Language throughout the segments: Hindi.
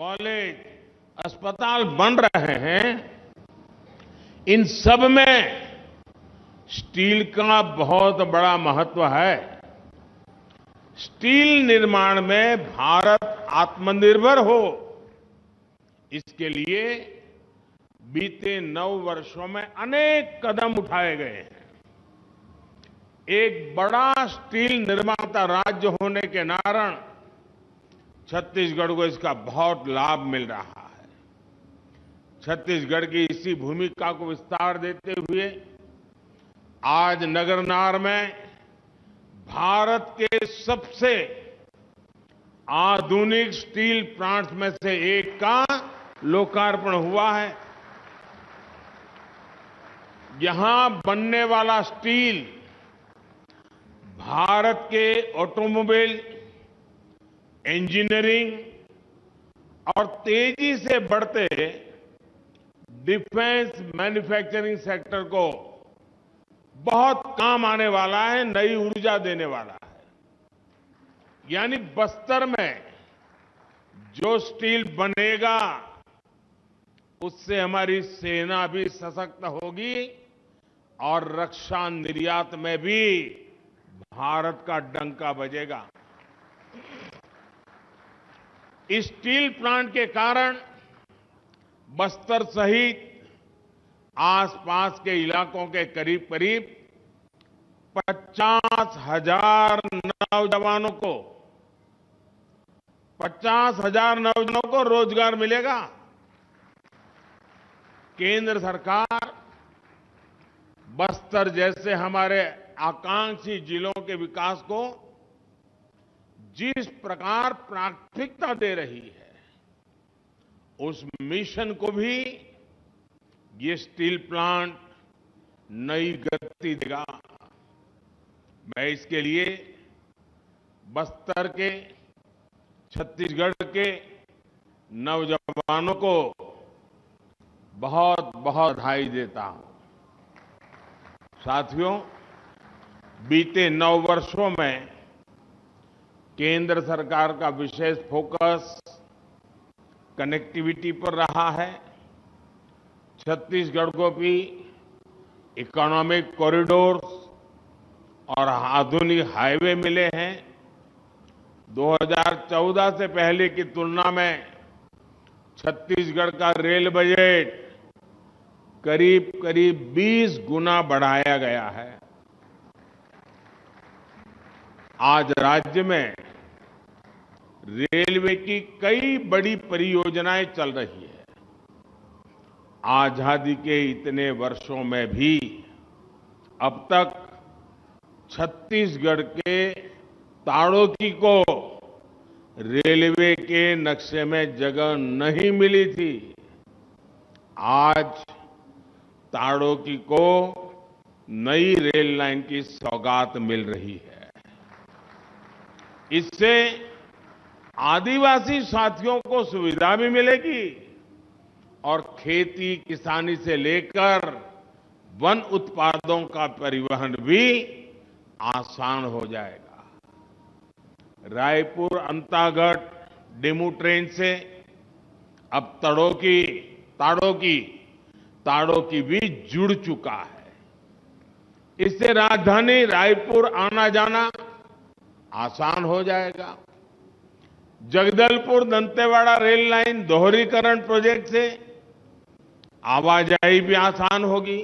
कॉलेज, अस्पताल बन रहे हैं, इन सब में स्टील का बहुत बड़ा महत्व है। स्टील निर्माण में भारत आत्मनिर्भर हो, इसके लिए बीते 9 वर्षों में अनेक कदम उठाए गए हैं। एक बड़ा स्टील निर्माता राज्य होने के कारण छत्तीसगढ़ को इसका बहुत लाभ मिल रहा है। छत्तीसगढ़ की इसी भूमिका को विस्तार देते हुए आज नगरनार में भारत के सबसे आधुनिक स्टील प्लांट्स में से एक का लोकार्पण हुआ है। यहां बनने वाला स्टील भारत के ऑटोमोबाइल, इंजीनियरिंग और तेजी से बढ़ते डिफेंस मैन्युफैक्चरिंग सेक्टर को बहुत काम आने वाला है, नई ऊर्जा देने वाला है। यानी बस्तर में जो स्टील बनेगा उससे हमारी सेना भी सशक्त होगी और रक्षा निर्यात में भी भारत का डंका बजेगा। इस स्टील प्लांट के कारण बस्तर सहित आसपास के इलाकों के करीब करीब 50,000 नौजवानों को रोजगार मिलेगा। केंद्र सरकार बस्तर जैसे हमारे आकांक्षी जिलों के विकास को जिस प्रकार प्राथमिकता दे रही है, उस मिशन को भी ये स्टील प्लांट नई गति देगा। मैं इसके लिए बस्तर के, छत्तीसगढ़ के नौजवानों को बहुत बहुत बधाई देता हूं। साथियों, बीते 9 वर्षों में केंद्र सरकार का विशेष फोकस कनेक्टिविटी पर रहा है। छत्तीसगढ़ को भी इकोनॉमिक कॉरिडोर्स और आधुनिक हाईवे मिले हैं। 2014 से पहले की तुलना में छत्तीसगढ़ का रेल बजट करीब करीब 20 गुना बढ़ाया गया है। आज राज्य में रेलवे की कई बड़ी परियोजनाएं चल रही है। आजादी के इतने वर्षों में भी अब तक छत्तीसगढ़ के ताड़ोकी को रेलवे के नक्शे में जगह नहीं मिली थी। आज ताड़ोकी को नई रेल लाइन की सौगात मिल रही है। इससे आदिवासी साथियों को सुविधा भी मिलेगी और खेती किसानी से लेकर वन उत्पादों का परिवहन भी आसान हो जाएगा। रायपुर अंतागढ़ डेमू ट्रेन से अब ताड़ोकी भी जुड़ चुका है। इससे राजधानी रायपुर आना जाना आसान हो जाएगा। जगदलपुर दंतेवाड़ा रेल लाइन दोहरीकरण प्रोजेक्ट से आवाजाही भी आसान होगी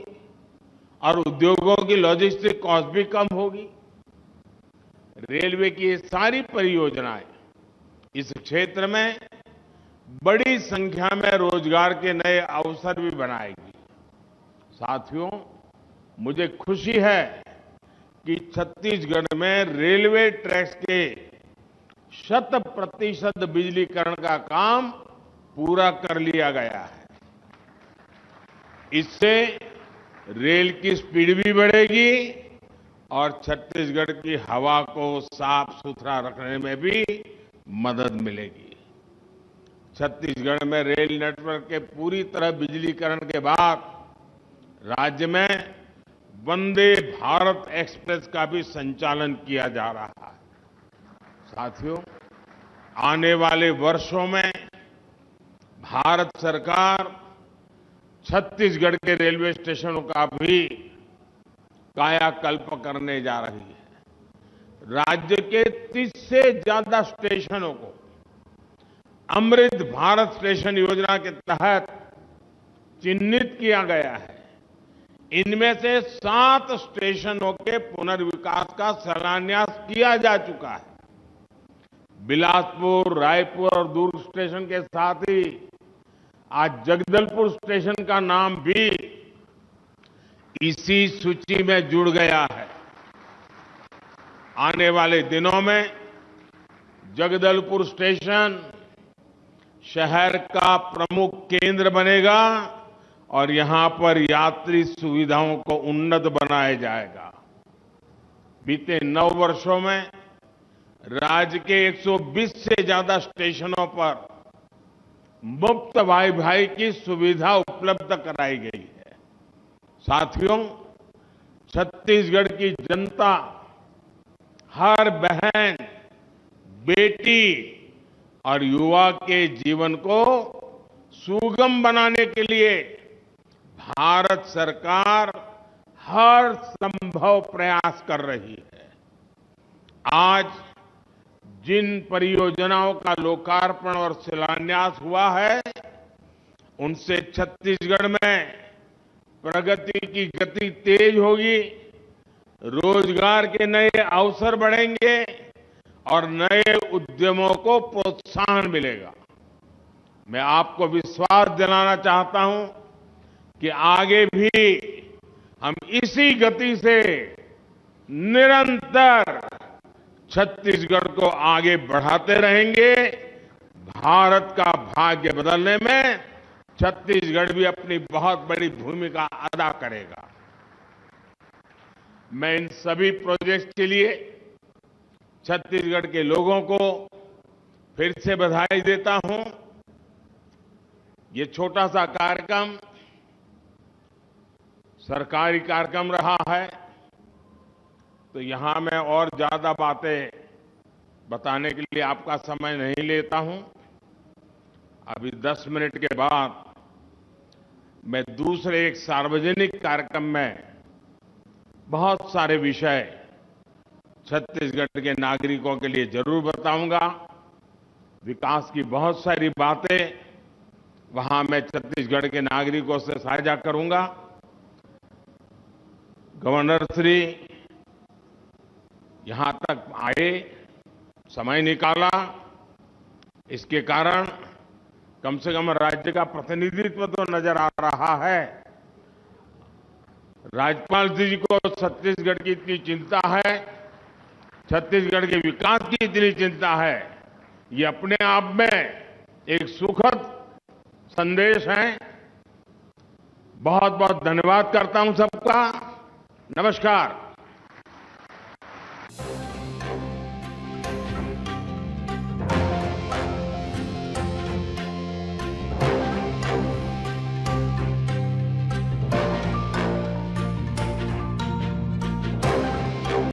और उद्योगों की लॉजिस्टिक कॉस्ट भी कम होगी। रेलवे की ये सारी परियोजनाएं इस क्षेत्र में बड़ी संख्या में रोजगार के नए अवसर भी बनाएगी। साथियों, मुझे खुशी है कि छत्तीसगढ़ में रेलवे ट्रैक्स के 100% बिजलीकरण का काम पूरा कर लिया गया है। इससे रेल की स्पीड भी बढ़ेगी और छत्तीसगढ़ की हवा को साफ सुथरा रखने में भी मदद मिलेगी। छत्तीसगढ़ में रेल नेटवर्क के पूरी तरह बिजलीकरण के बाद राज्य में वंदे भारत एक्सप्रेस का भी संचालन किया जा रहा है। साथियों, आने वाले वर्षों में भारत सरकार छत्तीसगढ़ के रेलवे स्टेशनों का भी कायाकल्प करने जा रही है। राज्य के 30 से ज्यादा स्टेशनों को अमृत भारत स्टेशन योजना के तहत चिन्हित किया गया है। इनमें से 7 स्टेशनों के पुनर्विकास का शिलान्यास किया जा चुका है। बिलासपुर, रायपुर और दुर्ग स्टेशन के साथ ही आज जगदलपुर स्टेशन का नाम भी इसी सूची में जुड़ गया है। आने वाले दिनों में जगदलपुर स्टेशन शहर का प्रमुख केंद्र बनेगा और यहां पर यात्री सुविधाओं को उन्नत बनाया जाएगा। बीते 9 वर्षों में राज्य के 120 से ज्यादा स्टेशनों पर मुफ्त वाईफाई की सुविधा उपलब्ध कराई गई है। साथियों, छत्तीसगढ़ की जनता हर बहन, बेटी और युवा के जीवन को सुगम बनाने के लिए भारत सरकार हर संभव प्रयास कर रही है। आज जिन परियोजनाओं का लोकार्पण और शिलान्यास हुआ है, उनसे छत्तीसगढ़ में प्रगति की गति तेज होगी, रोजगार के नए अवसर बढ़ेंगे और नए उद्यमों को प्रोत्साहन मिलेगा। मैं आपको विश्वास दिलाना चाहता हूं कि आगे भी हम इसी गति से निरंतर छत्तीसगढ़ को आगे बढ़ाते रहेंगे। भारत का भाग्य बदलने में छत्तीसगढ़ भी अपनी बहुत बड़ी भूमिका अदा करेगा। मैं इन सभी प्रोजेक्ट्स के लिए छत्तीसगढ़ के लोगों को फिर से बधाई देता हूं। ये छोटा सा कार्यक्रम सरकारी कार्यक्रम रहा है, तो यहां मैं और ज्यादा बातें बताने के लिए आपका समय नहीं लेता हूं। अभी 10 मिनट के बाद मैं दूसरे एक सार्वजनिक कार्यक्रम में बहुत सारे विषय छत्तीसगढ़ के नागरिकों के लिए जरूर बताऊंगा। विकास की बहुत सारी बातें वहां मैं छत्तीसगढ़ के नागरिकों से साझा करूंगा। गवर्नर श्री यहां तक आए, समय निकाला, इसके कारण कम से कम राज्य का प्रतिनिधित्व तो नजर आ रहा है। राज्यपाल जी को छत्तीसगढ़ की इतनी चिंता है, छत्तीसगढ़ के विकास की इतनी चिंता है, ये अपने आप में एक सुखद संदेश है। बहुत बहुत धन्यवाद करता हूं सबका। नमस्कार।